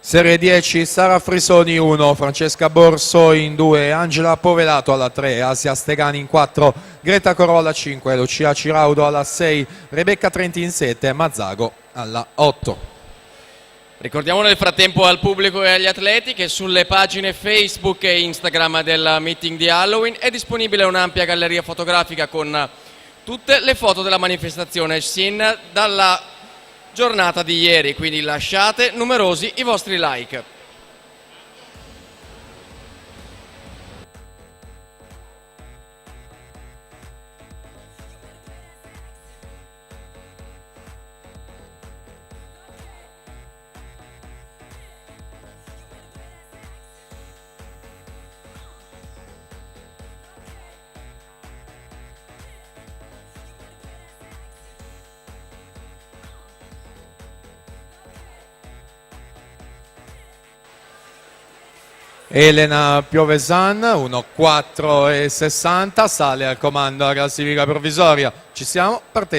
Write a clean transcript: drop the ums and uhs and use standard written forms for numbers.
Serie 10, Sara Frisoni 1, Francesca Borso in 2, Angela Povelato alla 3, Asia Stegani in 4, Greta Corolla 5, Lucia Ciraudo alla 6, Rebecca Trenti in 7, Mazzago alla 8. Ricordiamo nel frattempo al pubblico e agli atleti che sulle pagine Facebook e Instagram del meeting di Halloween è disponibile un'ampia galleria fotografica con tutte le foto della manifestazione sin dalla giornata di ieri, quindi lasciate numerosi i vostri like. Elena Piovesan 1,4,60, sale al comando alla classifica provvisoria. Ci siamo, partendo.